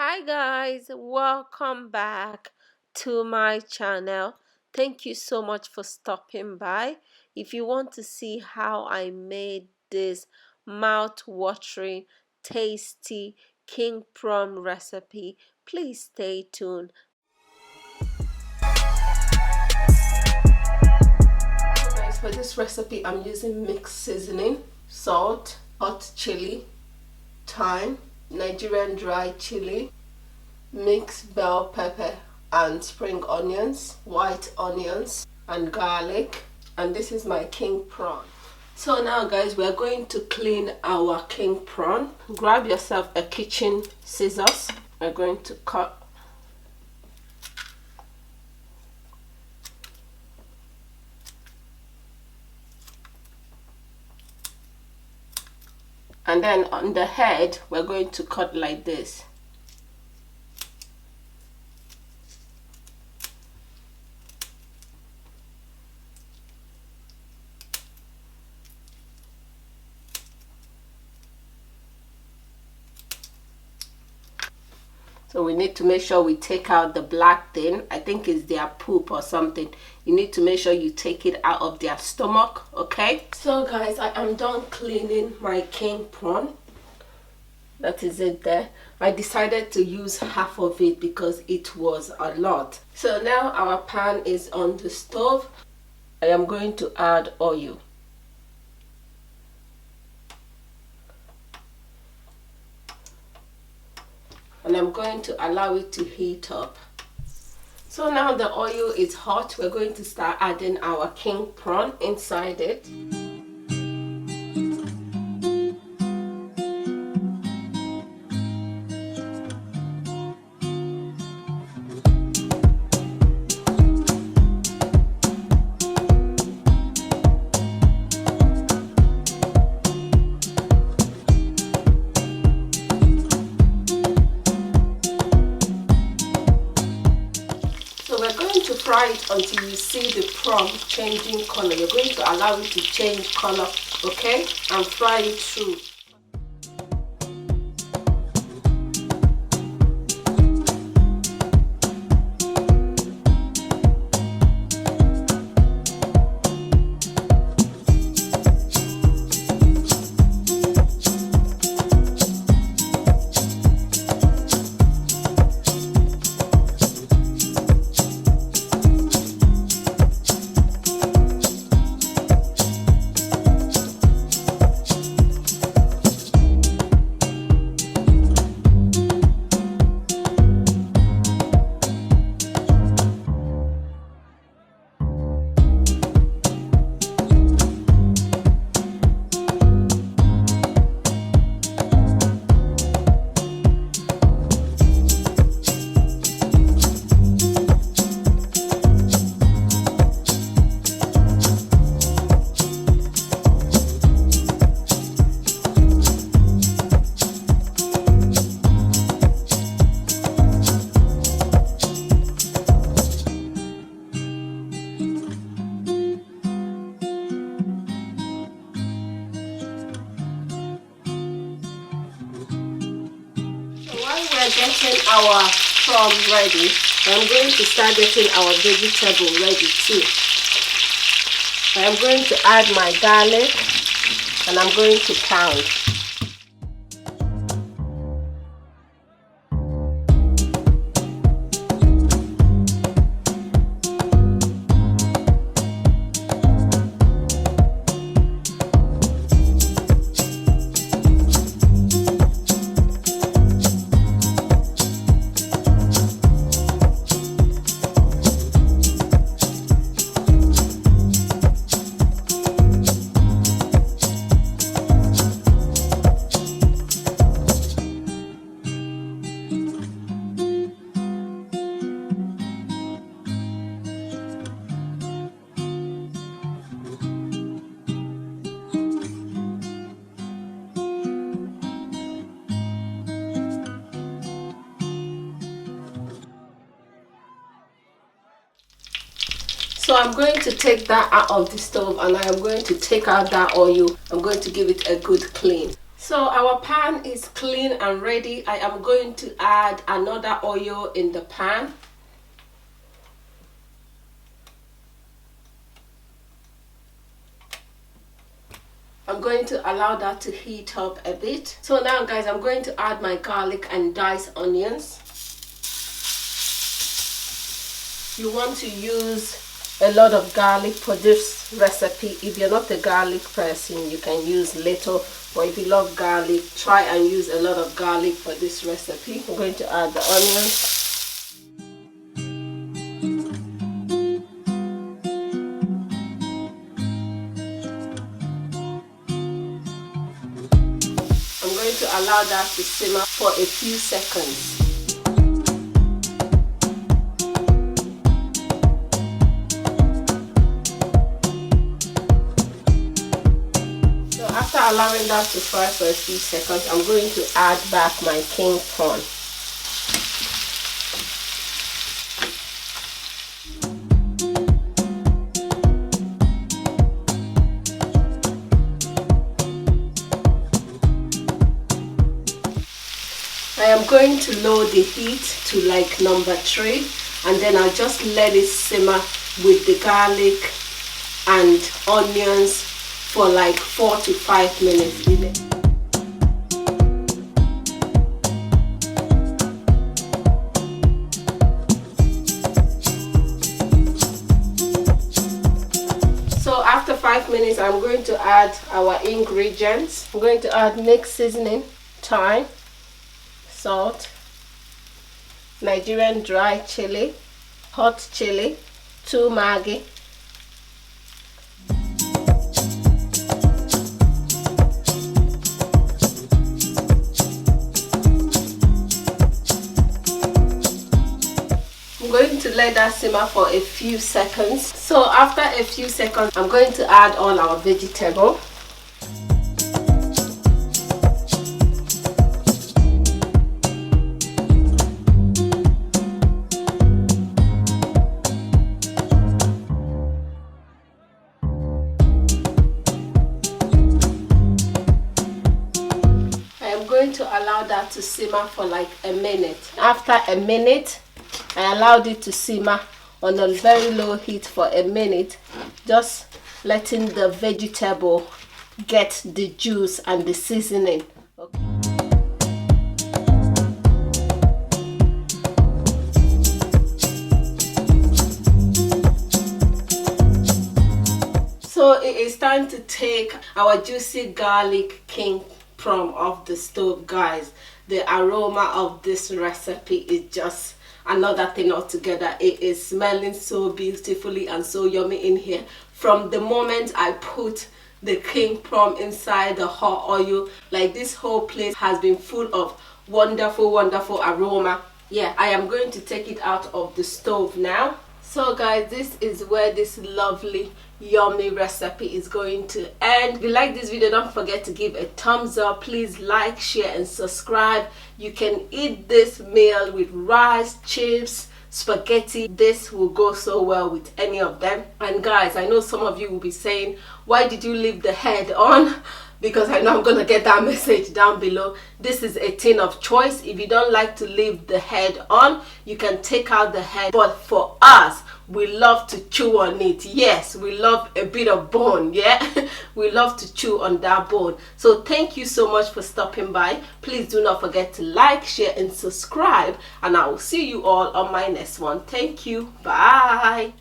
Hi guys, welcome back to my channel. Thank you so much for stopping by. If you want to see how I made this mouth-watering, tasty king prawn recipe, please stay tuned. So guys, for this recipe I'm using mixed seasoning, salt, hot chili, thyme, Nigerian dry chili, mixed bell pepper and spring onions, white onions and garlic, and this is my king prawn. So now guys, we're going to clean our king prawn. Grab yourself a kitchen scissors. We're going to cut. And then on the head, we're going to cut like this. So we need to make sure we take out the black thing. I think it's their poop or something. You need to make sure you take it out of their stomach, okay? So guys, I am done cleaning my king prawn. That is it there. I decided to use half of it because it was a lot. So now our pan is on the stove. I am going to add oil. And I'm going to allow it to heat up. So now the oil is hot, we're going to start adding our king prawn inside it. Fry it until you see the prawn changing color. You're going to allow it to change color, okay, and fry it through. Getting our prawn ready, I'm going to start getting our vegetable ready too. I'm going to add my garlic and I'm going to pound. So I'm going to take that out of the stove and I am going to take out that oil. I'm going to give it a good clean. So our pan is clean and ready. I am going to add another oil in the pan. I'm going to allow that to heat up a bit. So now guys, I'm going to add my garlic and diced onions. You want to use a lot of garlic for this recipe. If you're not a garlic person, you can use little, but if you love garlic, try and use a lot of garlic for this recipe. I'm going to add the onions. I'm going to allow that to simmer for a few seconds. After allowing that to fry for a few seconds, I'm going to add back my king prawn. I am going to lower the heat to like number 3, and then I'll just let it simmer with the garlic and onions for like 4 to 5 minutes. So after 5 minutes, I'm going to add our ingredients. I'm going to add mixed seasoning, thyme, salt, Nigerian dry chili, hot chili, 2 maggi, I'm going to let that simmer for a few seconds. So after a few seconds, I'm going to add all our vegetable. I am going to allow that to simmer for like a minute. After a minute, I allowed it to simmer on a very low heat for a minute, just letting the vegetable get the juice and the seasoning. Okay. So it is time to take our juicy garlic king prawn off the stove, guys. The aroma of this recipe is just another thing altogether. It is smelling so beautifully and so yummy in here. From the moment I put the king prawn inside the hot oil, like this whole place has been full of wonderful aroma. Yeah, I am going to take it out of the stove now. So guys, this is where this lovely yummy recipe is going to end. If you like this video, don't forget to give a thumbs up. Please like, share and subscribe. You can eat this meal with rice, chips, spaghetti. This will go so well with any of them. And guys, I know some of you will be saying, why did you leave the head on? Because I know I'm gonna get that message down below. This is a thing of choice. If you don't like to leave the head on, you can take out the head. But for us, we love to chew on it. Yes, we love a bit of bone. Yeah, we love to chew on that bone. So thank you so much for stopping by. Please do not forget to like, share and subscribe, and I will see you all on my next one. Thank you. Bye.